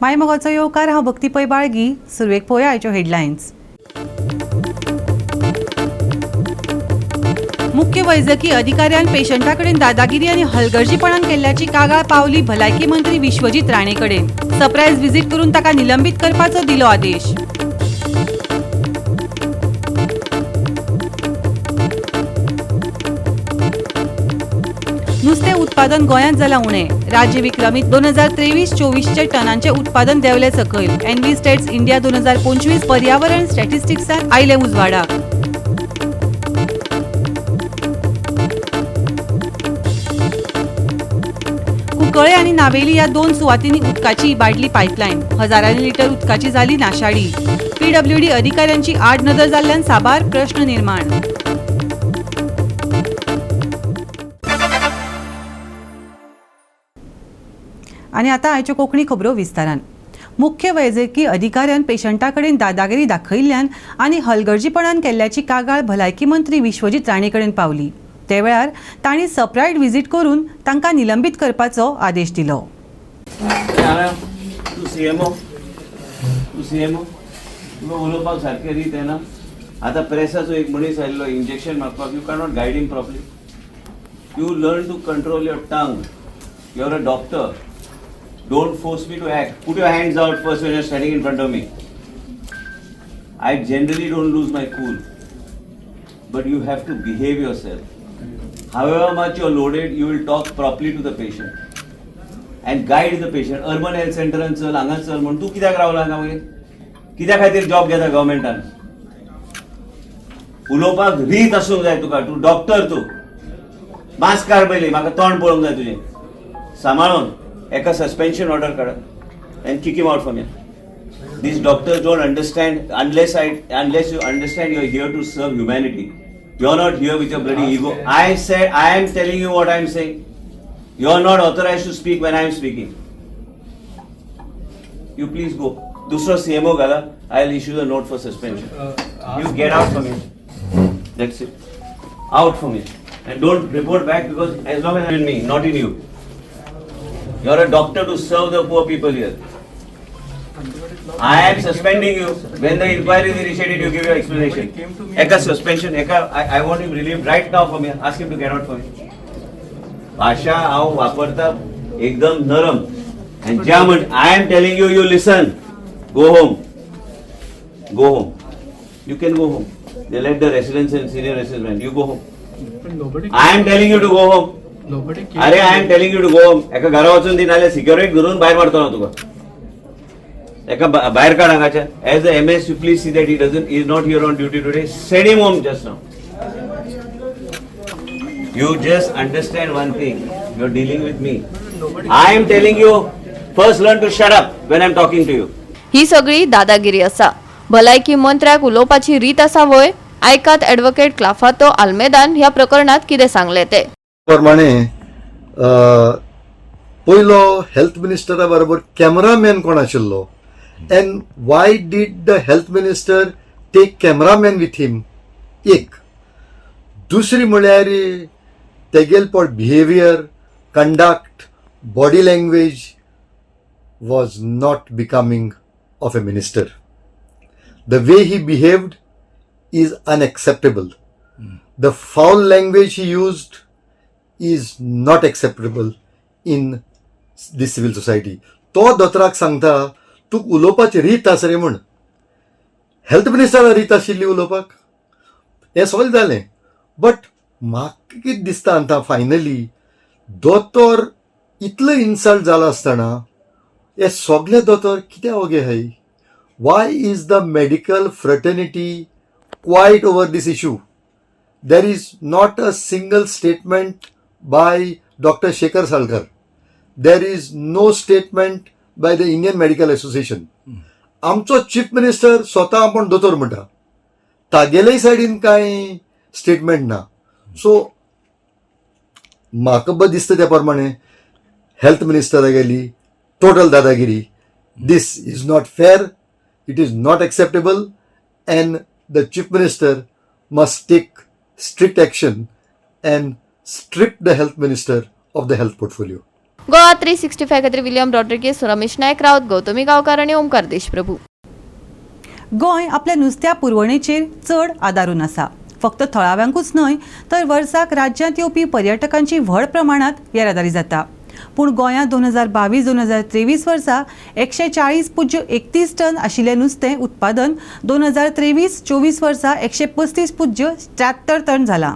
मायमोगाचो येवकार हांव भक्ती पै बाळगी. सुरवेक पळोवया आयच्यो हेडलायन्स. मुख्य वैजकी अधिकाऱ्यान पेशंटा कडेन दादागिरी आनी हलगर्जीपणान केल्ल्याची कागाळ पावली भलायकी मंत्री विश्वजीत राणे कडेन. सरप्रायज व्हिजीट करून ताका निलंबीत करपाचो दिलो आदेश. नुस्तें उत्पादन गोंयांत जालां उणें. राज्य विक्रमीत 2023-24 टनांचे उत्पादन देंवले सकयल. एनवी स्टेट्स इंडिया 2025 पर्यावरण स्टॅटिस्टिक्सान आयले उजवाडाक. कुंकळे आनी नावेली ह्या दोन सुवातींनी उदकाची इबाडली पायपलायन. हजारांनी लिटर उदकाची जाली नाशाडी. पीडब्ल्यूडी अधिकाऱ्यांची आड नदर जाल्ल्यान साबार प्रश्न निर्माण. आनी आतां आयच्यो कोंकणी खबरो विस्तारान. मुख्य वैजकी अधिकाऱ्यान पेशंटा कडेन दादागिरी दाखयिल्ल्यान आनी हलगर्जीपणान केल्ल्याची कागाळ भलायकी मंत्री विश्वजीत राणे कडेन पावली. ते वेळार तांणी सरप्रायज व्हिजीट करून तांकां निलंबीत करपाचो आदेश दिलो. उलोवपाक सारकें रीत येना. आतां प्रेसाचो एक मनीस आयिल्लो इंजेक्शन मागपाक. You cannot guide him properly. You learn to control your tongue. You are a doctor. Don't force me to act. Put your hands out first when you're standing in front of me. I generally don't lose my cool. But you have to behave yourself. However much you're loaded, you will talk properly to the patient. And guide the patient. Urban health center and चल, हांगा चल म्हण तूं कित्याक रावला हांगा मागीर? कित्या खातीर जॉब घेता गव्हर्मेंटान? उलोवपाक रीत आसूंक जाय तुका. तूं डॉक्टर तूं. मास्क काड पयलीं, म्हाका तोंड पळोवंक जाय तुजें. सांबाळून एक सस्पेंशन ऑर्डर काढा and kick him out from here. These doctors don't understand unless you understand you're here to serve humanity. You're not here with your bloody ego. I am telling you what I'm saying. You're not authorized to speak when I'm speaking. You please go. Dusra CMO gala, I'll issue the note for suspension. You get out from here. That's it. Out from here. And don't report back because as long as I'm in me, not in you. You're a doctor to serve the poor people here. I am suspending you. When the inquiry is initiated, you give your explanation. Eka suspension. I want him relieved right now from here. Ask him to get out from here. भाषा हांव वापरता एकदम नरम. And German, I am telling you, you listen. Go home. Go home. You can go home. They let the residents and senior residents. You go home. I am telling you to go home. अरे I am telling you to go home. एका घरा वचून ती नाल्यार security धरून भायर मारतो ना तुका. एका भायर काड हांगाच्या. As a MS, you please see that he is not here on duty today. Send him home just now. You just understand one thing. You're dealing with me. I am telling you, first learn to shut up when I'm talking to you. ही सगळी दादागिरी आसा. भलायकी मंत्र्याक उलोवपाची रीत आसा वय. आयकात ॲडव्होकेट क्लाफातो आल्मेदान ह्या प्रकरणात कितें सांगले ते. प्रमाणे पयलो हेल्थ मिनिस्टरा बरोबर कॅमेरामॅन कोण आशिल्लो. And why did the health minister take cameraman with him? एक. दुसरी म्हळ्यार तेगेल पॉट behaviour, conduct, body language was not becoming of a minister. The way he behaved is unacceptable. The foul language he used is not acceptable in this civil society. तो दोतोराक सांगता तूं उलोवपाची रीत आसा रे म्हण. हेल्थ मिनिस्टराक रीत आशिल्ली उलोवपाक. हें सगळें जालें. बट म्हाका कितें दिसता आतां फायनली दोतोर इतलो इन्सल्ट जाला आसतना हे सगळे दोतोर कित्याक ओगे हाय? Why is the medical fraternity quiet over this issue? There is not a single statement by Dr. Shekhar Salkar. There is no statement by the Indian Medical Association. आमचो चीफ मिनिस्टर स्वता आपण दोतोर म्हणटा. तागेलेय सायडीन कांय स्टेटमेंट ना. So म्हाका दिसता त्या प्रमाणे हेल्थ मिनिस्टरा गेली टोटल दादागिरी. This is not fair. It is not acceptable. And the chief minister must take strict action and strip the health minister of the health portfolio. Goa 365 खातीर विलियम रॉड्रिगीस, रमेश नायक रावत, गौतमी गांवकार आनी ओमकार देशप्रभू. गोंय आपल्या नुस्त्या पुरवणेचेर चड आदारून आसा. फक्त थळाव्यांकूच न्हय तर वर्साक राज्यांत येवपी पर्यटकांची व्हड प्रमाणात येरादारी जाता. पूण गोंयांत 2022-2023 वर्सा 140.31 टन आशिल्लें नुस्तें उत्पादन 2023-24 वर्सा 135.73 टन जालां.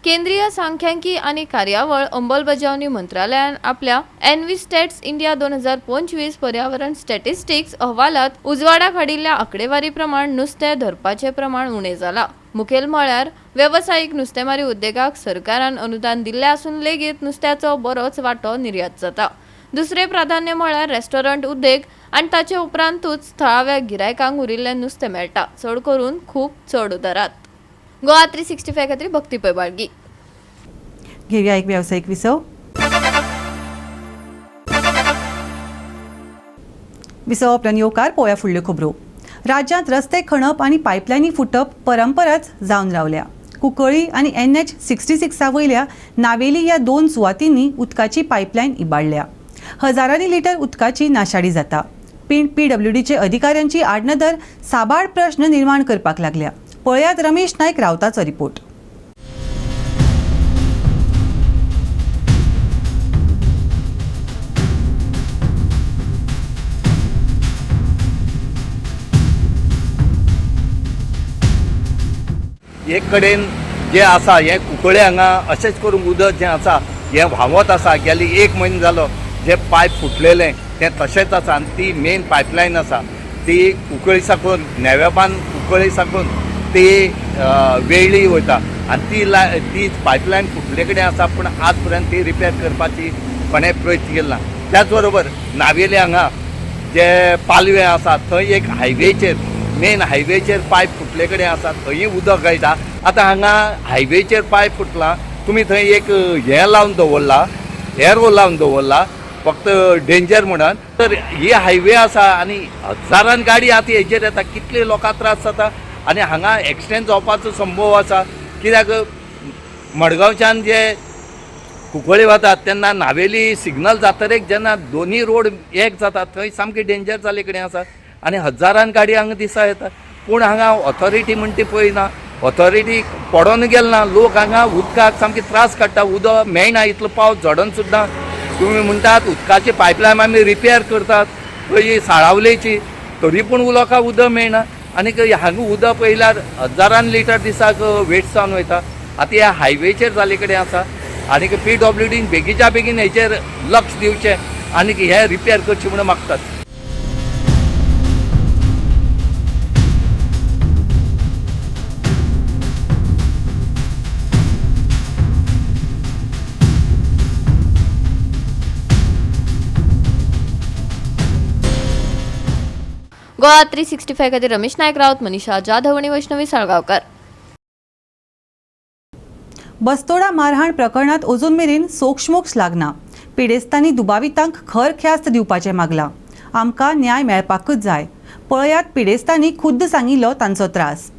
केंद्रीय सांख्यिकी आनी कार्यावळ अंमलबजावणी मंत्रालयान आपल्या एनव्हिस्टॅट्स इंडिया 2025 पर्यावरण स्टॅटिस्टिक्स अहवालात उजवाडाक हाडिल्ल्या आंकडेवारी प्रमाण नुस्तें धरपाचें प्रमाण उणें जालां. मुखेल म्हळ्यार वेवसायीक नुस्तेमारी उद्देगाक सरकारान अनुदान दिल्लें आसून लेगीत नुस्त्याचो बरोच वांटो निर्यात जाता. दुसरें प्राधान्य म्हळ्यार रेस्टॉरंट उद्देग आनी ताचे उपरांतूच थळाव्या गिरायकांक उरिल्लें नुस्तें मेळटा, चड करून खूब चड दरात. गोवा 365 खातीर भक्ती पै बाळगी. घेवया एक व्यावसायिक विसव. विसव आपल्यान येवकार पळोवया फुडल्यो खबरो. राज्यांत रस्ते खणप आनी पायपलायनी फुटप परंपराच जावन रावल्या. कुंकळ्ळी आनी NH66 वयल्या नावेली ह्या 2 सुवातींनी उदकाची पायपलायन इबाडल्या. हजारांनी लिटर उदकाची नाशाडी जाता. PWDचे अधिकाऱ्यांची आडनदर साबाळ प्रश्न निर्माण करपाक लागल्या. पळयात रमेश नायक रावताचो रिपोर्ट. एक कडेन जे आसा हे कुंकळे हांगा अशेंच करून उदक जें आसा हें व्हांवत आसा. गेली 1 म्हयनो जालो जे पायप फुटलेलें तें तशेंच आसा आनी ती मेन पायपलायन आसा ती कुंकळी साकून नेवेबान कुंकळी साकून ती वेळ्ळी वयता आनी ती पायपलायन फुटले कडेन आसा. पूण आज पर्यंत ती रिपेर करपाची कोणें प्रयत्न केलो ना. त्याच बरोबर नावेली हांगा जे पालवे आसा थंय एक हायवेचेर मेन हायवेचेर पायप फुटले कडेन आसा थंय उदक गळटा. आतां हांगा हायवेचेर पायप फुटला, तुमी थंय एक हें लावन दवरला, एरो लावन दवरला फक्त डेंजर म्हणून. तर ही हायवे आसा आनी हजारान गाडी आतां हेचेर येता, कितले लोकांक त्रास जाता आनी हांगा एक्सिडेंट जावपाचो संभव आसा. कित्याक मडगांवच्यान जे कुंकळ्ळी वतात तेन्ना नावेली सिग्नल जातरेक जेन्ना दोनी रोड एक जाता थंय सामकी डेंजर जाले कडेन आसा आनी हजारान गाडी हांगा दिसा येता. पूण हांगा ऑथॉरिटी म्हणटा ती पळयना, ऑथॉरिटी पडोन गेल ना. लोक हांगा उदकाक सामके त्रास काडटा, उदक मेळना. इतलो पावस झडोन सुद्दां तुमी म्हणटात उदकाची पायपलायन आमी रिपेर करतात पळय साळावलेची, तरी पूण लोकांक उदक मेळना. आनीक हांगा उदक पळयल्यार हजारान लिटर दिसाक वेस्ट जावन वयता. आतां ह्या हायवेचेर जाले कडेन आसा आनीक PWDन बेगीच्या बेगीन हेचेर लक्ष दिवचें आनीक हे रिपेर करचें म्हणून मागतात. गोवा 365 खातीर रमेश नायक रावत, मनीषा जाधव आनी वैष्णवी साळगांवकार. बस्तोडा मारहाण प्रकरणात अजून मेरेन सोक्षमोक्ष लागना. पिडेस्तांनी दुबावितांक खर ख्यास्त दिवपाचें मागलां. आमकां न्याय मेळपाकच जाय. पळयात पिडेस्तांनी खुद्द सांगिल्लो तांचो त्रास.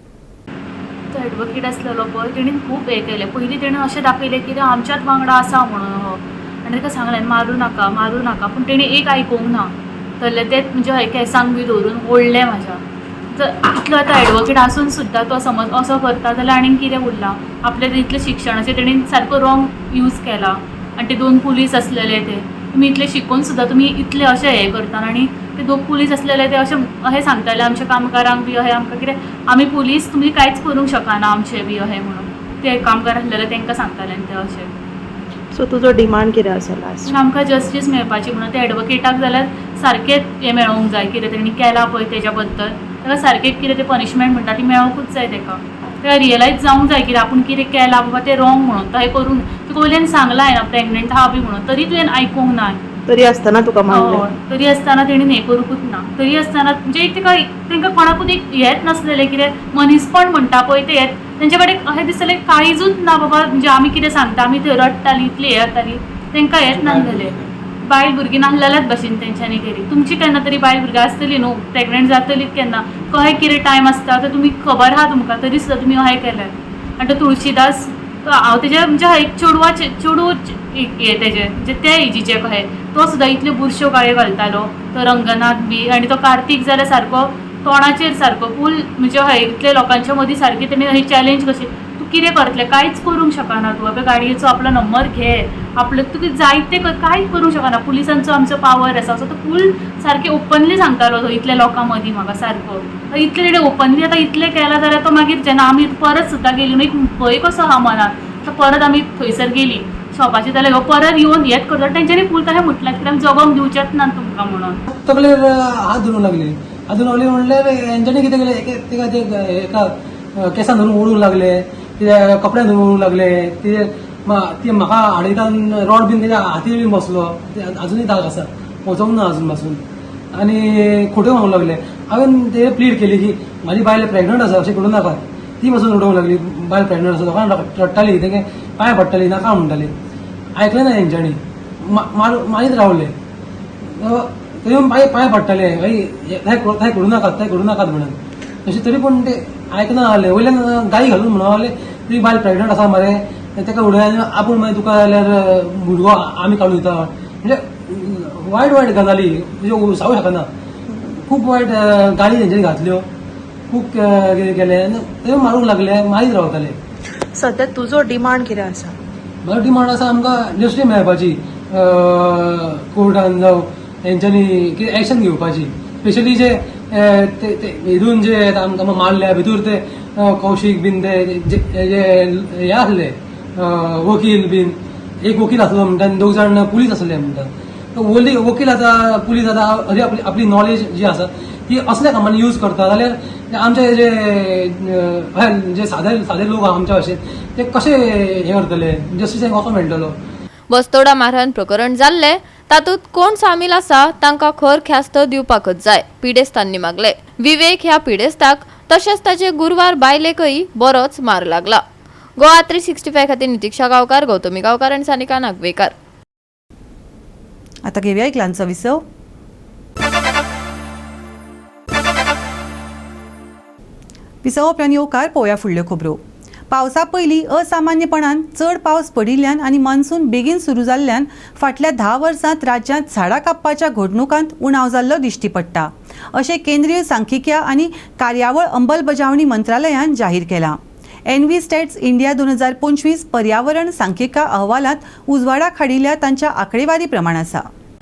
तो एडवोकेट आसलेलो पळय तेणेन खूब हें केलें. पयलीं तेणें अशें दाखयलें की आमच्याच वांगडा आसा म्हणून आनी ताका सांगलें मारूं नाका मारूं नाका. पूण तेणें एक आयकूंक ना. जाल्यार तेच म्हणजे केसांक बी दवरून ओडलें म्हाज्या. तर इतलो आतां एडवोकेट आसून सुद्दां तो समज असो करता जाल्यार आनीक कितें उरलां. आपलें इतलें शिक्षणाचें तेणेन सारको रॉंग यूज केला आनी ते 2 पुलीस आसलेले ते तुमी इतले शिकून सुद्दां तुमी इतले अशें हें करता. आनी ते 2 पुलीस आसलेले ते अशें सांगताले आमच्या कामगारांक बी अशें आमकां कितें आमी पुलीस तुमी कांयच करूंक शकना आमचें बी अशें म्हणून ते कामगार आसलेले तांकां सांगताले आनी ते अशें. सो तुजो डिमांड कितें आसा लास्ट? आमकां जस्टीस मेळपाची म्हणून ते एडवोकेटाक जाल्यार सारकें हें मेळोंक जाय. कितें तेणी केलां पळय तेज्या बद्दल ताका सारकें कितें तें पनिशमेंट म्हणटा ती मेळोंकूच जाय ताका. तेका रियलायज जावंक जाय की आपूण कितें केलां बाबा तें रॉंग म्हणून तो हें करूंक तुका वयल्यान सांगलां हांवें प्रेग्नंट आहा बी म्हणून तरी तुवें आयकूंक ना. तरी आसतना तुका मारलें. तरी आसतना तेणेन हें करूंकूच ना. तरी आसतना म्हणजे तांकां कोणाकूच एक हेंच नासलेलें कितें मनीसपण म्हणटा पळय ते तेंचे कडेन अशें दिसतालें काळीजूच ना बाबा. म्हणजे आमी कितें सांगता आमी थंय रडटालीं इतली हें जातालीं तांकां हेंच नासलेलें. बायल भुरगीं नासलेल्याच भशेन तेंच्यांनी केली. तुमची केन्ना तरी बायल भुरगीं आसतलीं न्हू प्रेग्नंट जातलीं केन्ना कशें कितें टायम आसता तो तुमी खबर आहा तुमकां तरी सुद्दां तुमी अशें केलें. आनी तो तुळशीदास हांव तेजे म्हणजे एक चेडू हे तेजे म्हणजे त्या एजीचे कहे तो सुद्दां इतल्यो बुरश्यो काळ्यो घालतालो तो रंगनाथ बी आनी तो कार्तिक जाल्यार सारको तोंडाचेर सारको फूल म्हणजे हय इतल्या लोकांच्या मदीं सारकी तेणी ही चॅलेंज कशी तूं कितें करतलें कांयच करूंक शकना तूं आपल्या गाडयेचो आपलो नंबर घे आपले तुका जाय तें कांयच करूंक शकना पुलिसांचो आमचो पावर आसा सो तो फूल सारकें ओपनली सांगतालो तो इतल्या लोकां मदीं म्हाका सारको इतले तेणें ओपनली आतां इतलें केलां जाल्यार तो मागीर जेन्ना आमी परत सुद्दां गेली न्हू एक भंय कसो आहा मनात परत आमी थंयसर गेली शॉपाची जाल्यार परत येवन हेच करता तेंच्यांनी फूल तशें म्हटलें कित्याक आमी जगोंक दिवचेंच ना तुमकां म्हणून तकलेर हात धरून लागले म्हणल्यार हेंच्यांनी कितें केलें तिका ते एका केसान धरून ओडूंक लागले कितें कपड्यान धरून ओडूंक लागले ती म्हाका हाडयतान रॉड बीन तेच्या हातीर बीन बसलो अजुनूय दाग आसा वचोंक ना अजून पासून आनी खोट्यो म्हणूंक लागले हांवें ते प्लीड केली की म्हाजी बायल प्रेग्नंट आसा अशें करूं नाका ती पासून उडोवंक लागली बायल प्रेग्नंट आसा लोकांक रडटाली तेगे पांय पडटाली नाका म्हणटाली आयकलें ना हेंच्यांनी मारीत रावले थंय पांय पडटाले हें करूं नाकात म्हणून अशें तरी पूण ते आयकना जालें वयल्यान गाई घालून म्हणून लागले ती बायल प्रेग्नंट आसा मरे तेका उडोवन आपूण मागीर तुका जाल्यार भुरगो आमी काडून दिता म्हणजे वायट गजाली म्हणजे जावं शकना खूब वायट गाडी तेंच्यांनी घातल्यो खूब कितें केलें थंय मारूंक लागले मारीत रावताले. सध्या तुजो डिमांड कितें आसा? म्हजो डिमांड आसा आमकां जस्टीस मेळपाची कोर्टान जावं हेंच्यांनी कितें एक्शन घेवपाची स्पेशली जे हितून जे आमकां मारल्या भितूर ते कौशीक बीन ते हे आसले वकील बीन एक वकील आसलो म्हणटा आनी 2 जाण पुलीस आसले म्हणटा वकील आतां पुलीस आतां आपली नॉलेज जी आसा ती असल्या कामांनी यूज करता जाल्यार आमचे जे सादे लोक आमच्या भाशेन ते कशे हे करतले जस्टिसाक कसो मेळटलो. बस्तोडा मारहाण प्रकरण जाल्ले तातूंत कोण सामील आसा तांकां खर ख्यास्त दिवपाकच जाय पिडेस्तांनी मागले. विवेक ह्या पिडेस्ताक तशेंच ताचे गुरवार बायलेकय बरोच मार लागला. गोवा 365 खातीर नितीक्षा गांवकार, गौतमी गांवकार आनी सानिका नागवेकर. आता घेऊया एक ल्हानसो विसव. विसव उपरांत येवकार पळोवया फुडल्यो खबरो. पावसा पयलीं असामान्यपणान चड पावस पडिल्ल्यान आनी मान्सून बेगीन सुरू जाल्ल्यान फाटल्या 10 वर्सांत राज्यांत झाडां कापपाच्या घडणुकांत उणाव जाल्लो दिश्टी पडटा अशें केंद्रीय सांख्यिकी आनी कार्यावळ अंमलबजावणी मंत्रालयान जाहीर केलां. एनव्ही स्टॅट्स इंडिया 2025 पर्यावरण सांख्यिका अहवालांत उजवाडाक हाडिल्ल्या तांच्या आंकडेवारी प्रमाण आसा.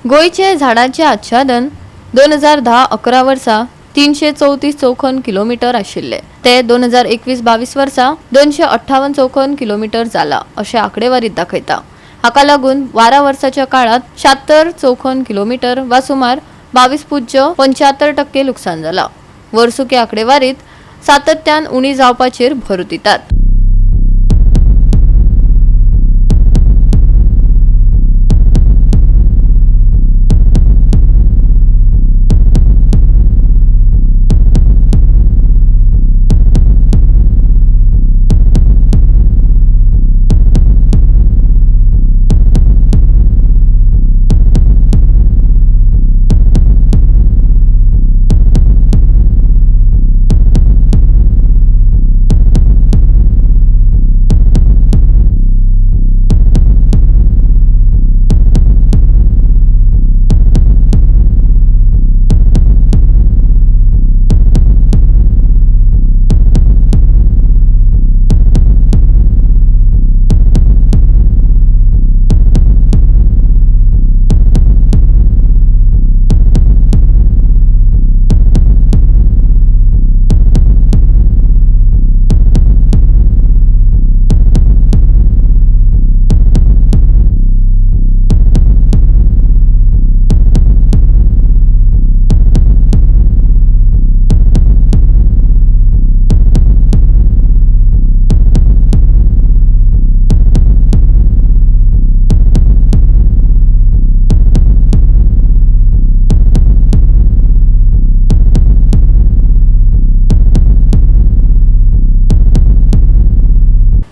गोंयचे झाडांचे आच्छादन 2010-11 वर्सा 334 चौखन किलोमीटर आशिल्ले ते 2021-22 वर्सा 258 चौखन किलोमीटर जाला अशें आंकडेवारीत दाखयता. हाका लागून 12 वर्साच्या काळात 76 चौखन किलोमीटर वा सुमार 22.75% लुकसाण जाला. वर्सुकी आंकडेवारीत सातत्यान उणी जावपाचेर भर दितात.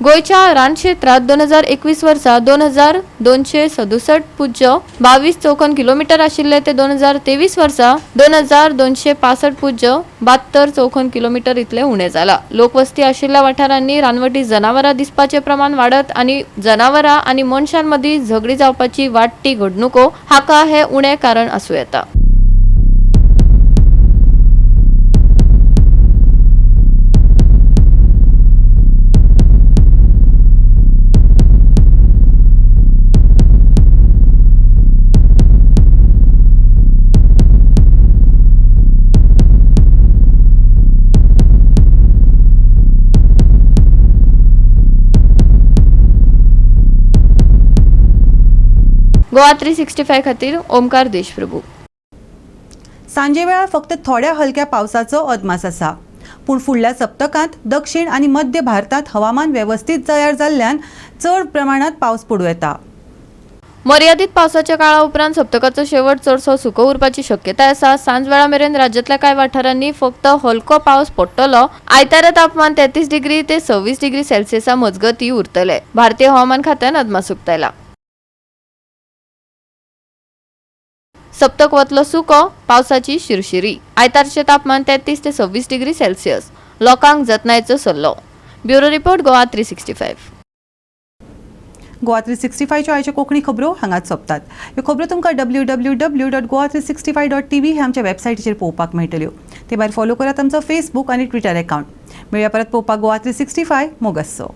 गोयच्या रान क्षेत्रात 2021 वर्सा 2267.22 चौखण किलोमीटर आशिल्ले ते 2023 वर्सा 2265.72 चौखण किलोमीटर इतले उणे जाला. लोकवस्ती आशिल्ल्या वाठारांनी रानवटी जनावरां दिसपाचे प्रमाण वाडत आनी जनावरां आनी मनशांमदीं झगडी जावपाची वाडटी घडणुको हाका हे उणे कारण आसूं येता. गोवा 365 खातीर ओमकार देशप्रभू. सांजे वेळार फक्त थोड्या हलक्या पावसाचो अदमास आसा, पूण फुडल्या सप्तकांत दक्षिण आनी मध्य भारतांत हवामान वेवस्थीत तयार जाल्ल्यान चड प्रमाणात पावस पडूं येता. मर्यादीत पावसाच्या काळा उपरांत सप्तकाचो शेवट चडसो सुको उरपाची शक्यताय आसा. सांज वेळा मेरेन राज्यांतल्या कांय वाठारांनी फक्त हलको पावस पडटलो. आयतारा तापमान 33 डिग्री ते 26 डिग्री सेल्सियसा मजगती उरतले. भारतीय हवामान खात्यान अदमास उक्तायला. सप्तक वतलो सुको, पावसाची शिरशिरी. आयतारचे तापमान 33 ते 26 डिग्री सेल्सियस. लोकांक जतनायेचो सल्लो. Bureau report Goa 365. गोवा 365च्यो आयच्यो कोंकणी खबरो हांगाच सोंपतात. ह्यो खबरो तुमकां www.goa365.tv हे आमच्या वेबसायटीचेर पळोवपाक मेळटल्यो. ते भायर फॉलो करात आमचो फेसबूक आनी ट्विटर अकाउंट. मेळया परत पळोवपाक गोवा 365 मोगस्सो.